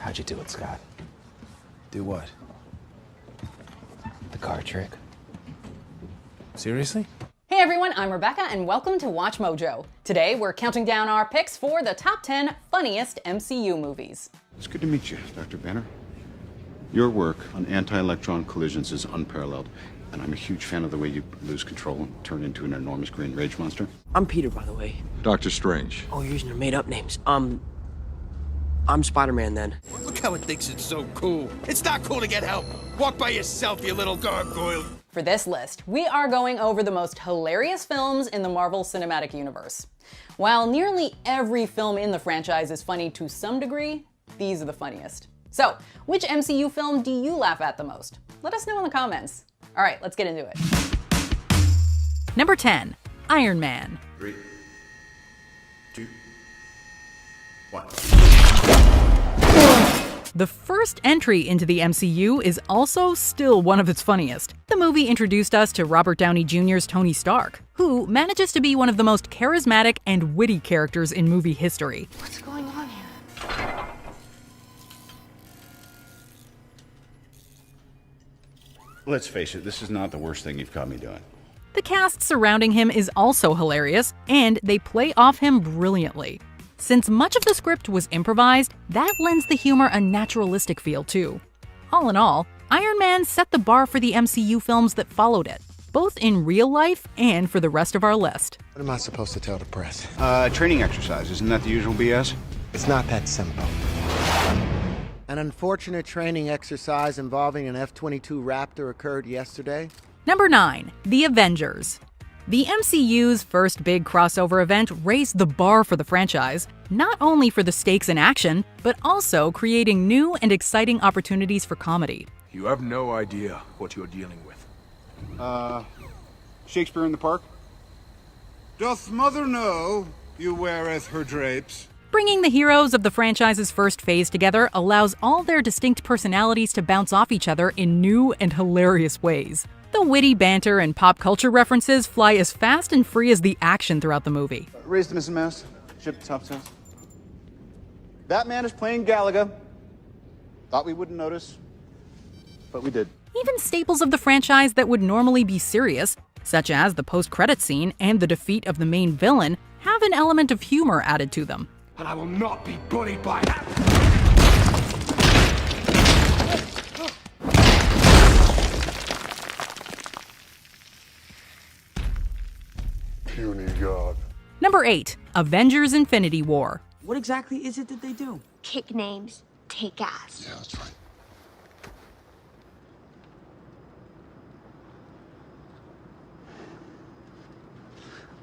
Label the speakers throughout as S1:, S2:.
S1: How'd you do it, Scott?
S2: Do what?
S1: The card trick.
S2: Seriously?
S3: Hey everyone, I'm Rebecca and welcome to WatchMojo. Today we're counting down our picks for the top 10 funniest MCU movies.
S4: It's good to meet you, Dr. Banner. Your work on anti-electron collisions is unparalleled, and I'm a huge fan of the way you lose control and turn into an enormous green rage monster.
S5: I'm Peter, by the way.
S4: Doctor Strange.
S5: Oh, you're using your made-up names. I'm Spider-Man then.
S6: Look how it thinks it's so cool. It's not cool to get help. Walk by yourself, you little gargoyle.
S3: For this list, we are going over the most hilarious films in the Marvel Cinematic Universe. While nearly every film in the franchise is funny to some degree, these are the funniest. So, which MCU film do you laugh at the most? Let us know in the comments. All right, let's get into it.
S7: Number 10, Iron Man.
S8: 3, 2, 1.
S7: The first entry into the MCU is also still one of its funniest. The movie introduced us to Robert Downey Jr.'s Tony Stark, who manages to be one of the most charismatic and witty characters in movie history.
S9: What's going on here?
S4: Let's face it, this is not the worst thing you've caught me doing.
S7: The cast surrounding him is also hilarious, and they play off him brilliantly. Since much of the script was improvised, that lends the humor a naturalistic feel too. All in all, Iron Man set the bar for the MCU films that followed it, both in real life and for the rest of our list.
S10: What am I supposed to tell the press?
S4: Training exercise, isn't that the usual BS?
S10: It's not that simple. An unfortunate training exercise involving an F-22 Raptor occurred yesterday.
S7: Number 9, The Avengers. The MCU's first big crossover event raised the bar for the franchise, not only for the stakes in action, but also creating new and exciting opportunities for comedy.
S8: You have no idea what you're dealing with.
S4: Shakespeare in the Park?
S11: Doth mother know you weareth her drapes?
S7: Bringing the heroes of the franchise's first phase together allows all their distinct personalities to bounce off each other in new and hilarious ways. The witty banter and pop culture references fly as fast and free as the action throughout the movie.
S4: Raised to Mrs. Mouse, ship to Top's house. That man is playing Galaga. Thought we wouldn't notice, but we did.
S7: Even staples of the franchise that would normally be serious, such as the post-credits scene and the defeat of the main villain, have an element of humor added to them.
S6: And I will not be bullied by that.
S11: Puny God.
S7: Number 8, Avengers Infinity War.
S5: What exactly is it that they do?
S9: Kick names, take ass.
S11: Yeah, that's right.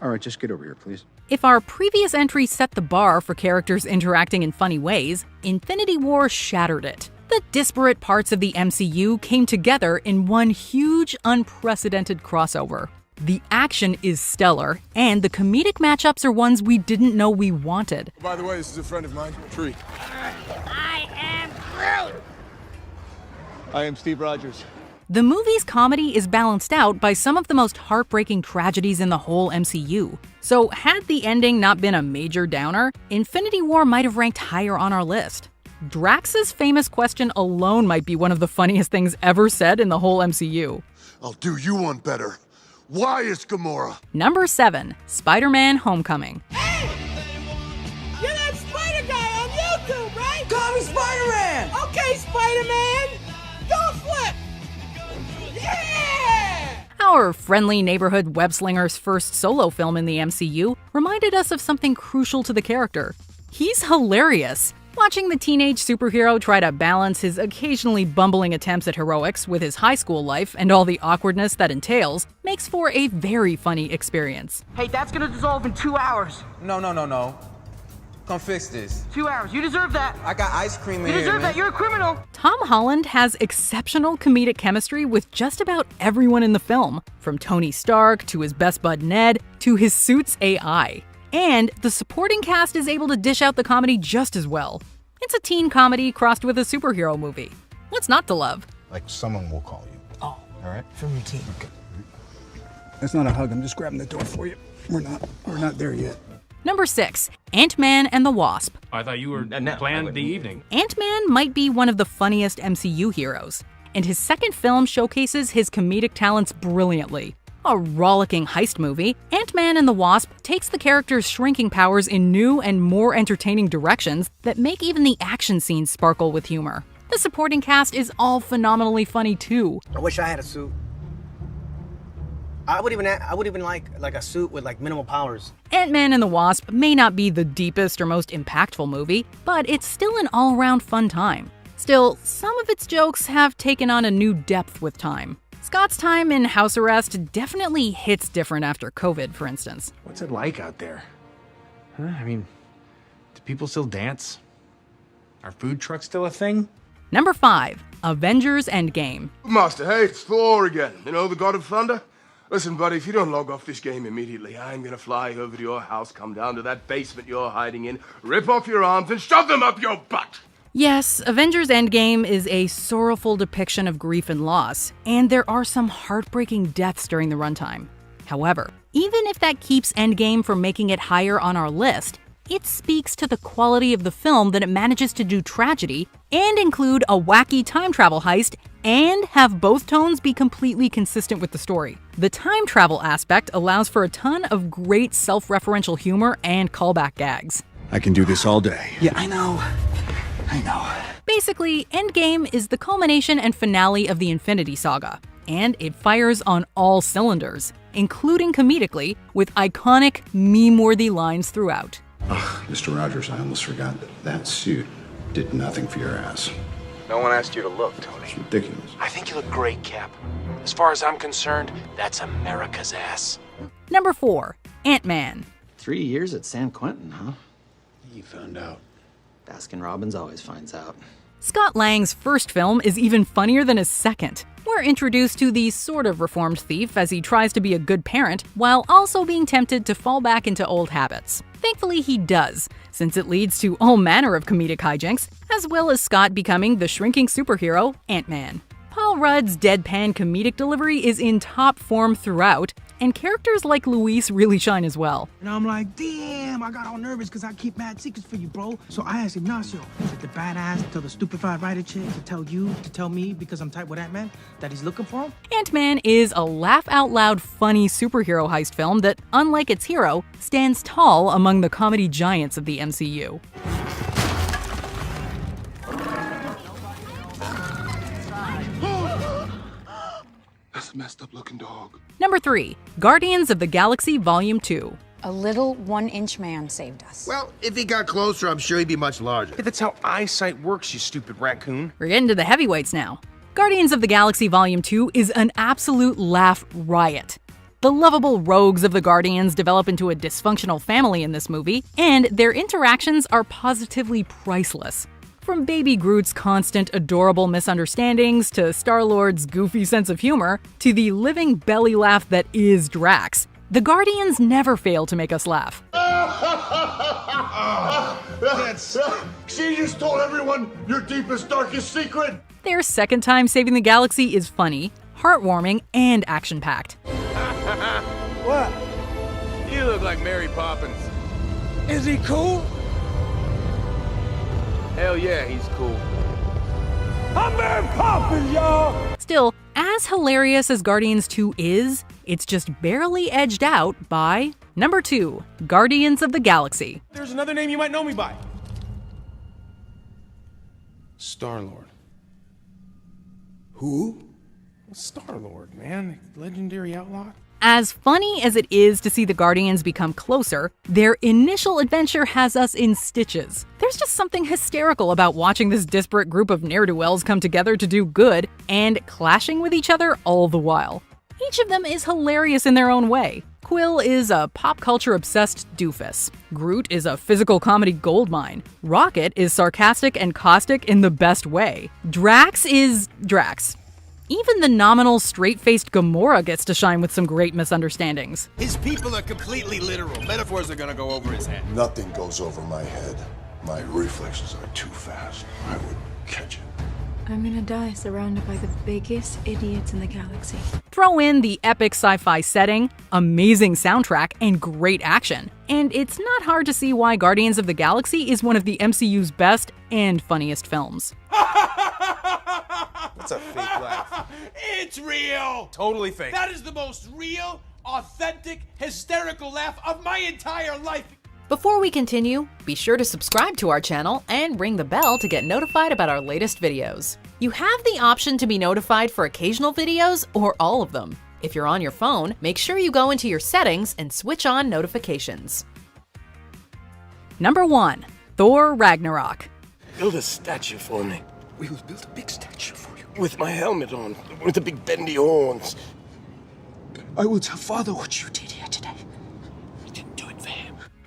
S4: All right, just get over here, please.
S7: If our previous entry set the bar for characters interacting in funny ways, Infinity War shattered it. The disparate parts of the MCU came together in one huge, unprecedented crossover. The action is stellar, and the comedic matchups are ones we didn't know we wanted.
S11: By the way, this is a friend of mine, Tree.
S9: I am Groot!
S11: I am Steve Rogers.
S7: The movie's comedy is balanced out by some of the most heartbreaking tragedies in the whole MCU. So had the ending not been a major downer, Infinity War might have ranked higher on our list. Drax's famous question alone might be one of the funniest things ever said in the whole MCU.
S11: I'll do you one better. Why is Gamora?
S7: Number 7, Spider-Man Homecoming.
S12: Hey! You're that Spider guy on YouTube, right? Call me Spider-Man! Okay, Spider-Man! Don't flip! Yeah!
S7: Our friendly neighborhood web-slinger's first solo film in the MCU reminded us of something crucial to the character. He's hilarious. Watching the teenage superhero try to balance his occasionally bumbling attempts at heroics with his high school life and all the awkwardness that entails makes for a very funny experience.
S5: Hey, that's gonna dissolve in 2 hours.
S1: No. Come fix this.
S5: 2 hours. You deserve that.
S1: I got ice cream in
S5: You
S1: here,
S5: deserve
S1: man.
S5: that. You're a criminal.
S7: Tom Holland has exceptional comedic chemistry with just about everyone in the film, from Tony Stark to his best bud Ned to his suit's AI. And the supporting cast is able to dish out the comedy just as well. It's a teen comedy crossed with a superhero movie. What's not to love?
S11: Like someone will call you.
S5: Oh,
S11: All right?
S5: from your team.
S11: Okay. That's not a hug. I'm just grabbing the door for you. We're not there yet.
S7: Number 6. Ant-Man and the Wasp.
S8: I thought you were planned the evening.
S7: Ant-Man might be one of the funniest MCU heroes, and his second film showcases his comedic talents brilliantly. A rollicking heist movie, Ant-Man and the Wasp takes the character's shrinking powers in new and more entertaining directions that make even the action scenes sparkle with humor. The supporting cast is all phenomenally funny too.
S13: I wish I had a suit. I would even like a suit with like minimal powers.
S7: Ant-Man and the Wasp may not be the deepest or most impactful movie, but it's still an all-around fun time. Still, some of its jokes have taken on a new depth with time. Scott's time in house arrest definitely hits different after COVID, for instance.
S8: What's it like out there? Huh? I mean, do people still dance? Are food trucks still a thing?
S7: Number 5. Avengers Endgame.
S14: Master, hey, it's Thor again. You know, the god of thunder? Listen, buddy, if you don't log off this game immediately, I'm gonna fly over to your house, come down to that basement you're hiding in, rip off your arms, and shove them up your butt!
S7: Yes, Avengers Endgame is a sorrowful depiction of grief and loss, and there are some heartbreaking deaths during the runtime. However, even if that keeps Endgame from making it higher on our list, it speaks to the quality of the film that it manages to do tragedy and include a wacky time travel heist and have both tones be completely consistent with the story. The time travel aspect allows for a ton of great self-referential humor and callback gags.
S2: I can do this all day.
S13: Yeah, I know.
S7: Basically, Endgame is the culmination and finale of the Infinity Saga, and it fires on all cylinders, including comedically, with iconic, meme-worthy lines throughout.
S4: Ugh, Mr. Rogers, I almost forgot that suit did nothing for your ass.
S6: No one asked you to look, Tony.
S4: It's ridiculous.
S5: I think you look great, Cap. As far as I'm concerned, that's America's ass.
S7: Number 4. Ant-Man.
S15: 3 years at San Quentin, huh?
S2: You found out.
S15: Baskin-Robbins always finds out.
S7: Scott Lang's first film is even funnier than his second. We're introduced to the sort of reformed thief as he tries to be a good parent while also being tempted to fall back into old habits. Thankfully, he does, since it leads to all manner of comedic hijinks, as well as Scott becoming the shrinking superhero, Ant-Man. Paul Rudd's deadpan comedic delivery is in top form throughout, and characters like Luis really shine as well.
S12: And I'm like, damn, I got all nervous because I keep mad secrets for you, bro. So I asked Ignacio, is it the badass tell the stupefied writer chick to tell you, to tell me, because I'm tight with Ant-Man, that he's looking for him?
S7: Ant-Man is a laugh-out-loud funny superhero heist film that, unlike its hero, stands tall among the comedy giants of the MCU.
S14: That's a messed up looking dog.
S7: Number 3. Guardians of the Galaxy Volume 2.
S16: A little 1-inch man saved us.
S6: Well, if he got closer, I'm sure he'd be much larger.
S8: That's how eyesight works, you stupid raccoon.
S7: We're getting to the heavyweights now. Guardians of the Galaxy Volume 2 is an absolute laugh riot. The lovable rogues of the Guardians develop into a dysfunctional family in this movie, and their interactions are positively priceless. From Baby Groot's constant adorable misunderstandings, to Star-Lord's goofy sense of humor, to the living belly laugh that is Drax, the Guardians never fail to make us laugh.
S14: She just told everyone your deepest, darkest secret!
S7: Their second time saving the galaxy is funny, heartwarming, and action-packed.
S6: What? You look like Mary Poppins.
S12: Is he cool?
S6: Hell yeah, he's cool.
S12: I'm Mary Poppins, y'all!
S7: Still, as hilarious as Guardians 2 is, it's just barely edged out by number 2, Guardians of the Galaxy.
S6: There's another name you might know me by.
S8: Star-Lord.
S14: Who?
S8: Star-Lord, man. Legendary outlaw.
S7: As funny as it is to see the Guardians become closer, their initial adventure has us in stitches. There's just something hysterical about watching this disparate group of ne'er-do-wells come together to do good and clashing with each other all the while. Each of them is hilarious in their own way. Quill is a pop culture obsessed doofus. Groot is a physical comedy goldmine. Rocket is sarcastic and caustic in the best way. Drax is Drax. Even the nominal straight-faced Gamora gets to shine with some great misunderstandings.
S6: His people are completely literal. Metaphors are gonna go over his head.
S14: Nothing goes over my head. My reflexes are too fast. I would catch it.
S17: I'm gonna die surrounded by the biggest idiots in the galaxy.
S7: Throw in the epic sci-fi setting, amazing soundtrack, and great action, and it's not hard to see why Guardians of the Galaxy is one of the MCU's best and funniest films.
S6: That's a fake laugh. It's real!
S5: Totally fake.
S6: That is the most real, authentic, hysterical laugh of my entire life.
S7: Before we continue, be sure to subscribe to our channel and ring the bell to get notified about our latest videos. You have the option to be notified for occasional videos or all of them. If you're on your phone, make sure you go into your settings and switch on notifications. Number 1. Thor Ragnarok.
S5: Build a statue for me. We will build a big statue for you. With my helmet on, with the big bendy horns.
S6: I will tell Father what you did here today.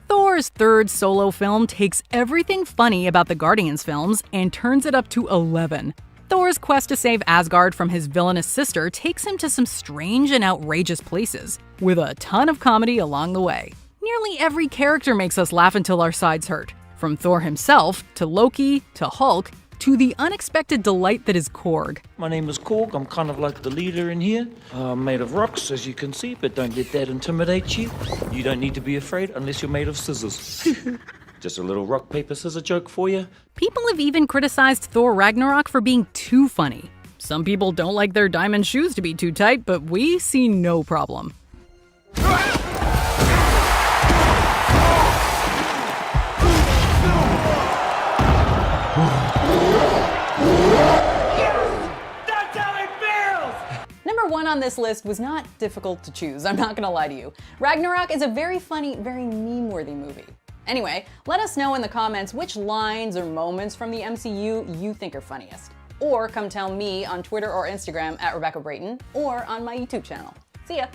S7: Thor's third solo film takes everything funny about the Guardians films and turns it up to 11. Thor's quest to save Asgard from his villainous sister takes him to some strange and outrageous places, with a ton of comedy along the way. Nearly every character makes us laugh until our sides hurt, from Thor himself, to Loki, to Hulk, to the unexpected delight that is Korg.
S18: My name is Korg. I'm kind of like the leader in here. I'm made of rocks, as you can see, but don't let that intimidate you. You don't need to be afraid unless you're made of scissors. Just a little rock, paper, scissors joke for you.
S7: People have even criticized Thor Ragnarok for being too funny. Some people don't like their diamond shoes to be too tight, but we see no problem.
S3: Number 1 on this list was not difficult to choose, I'm not gonna lie to you. Ragnarok is a very funny, very meme-worthy movie. Anyway, let us know in the comments which lines or moments from the MCU you think are funniest. Or come tell me on Twitter or Instagram at Rebecca Brayton, or on my YouTube channel. See ya!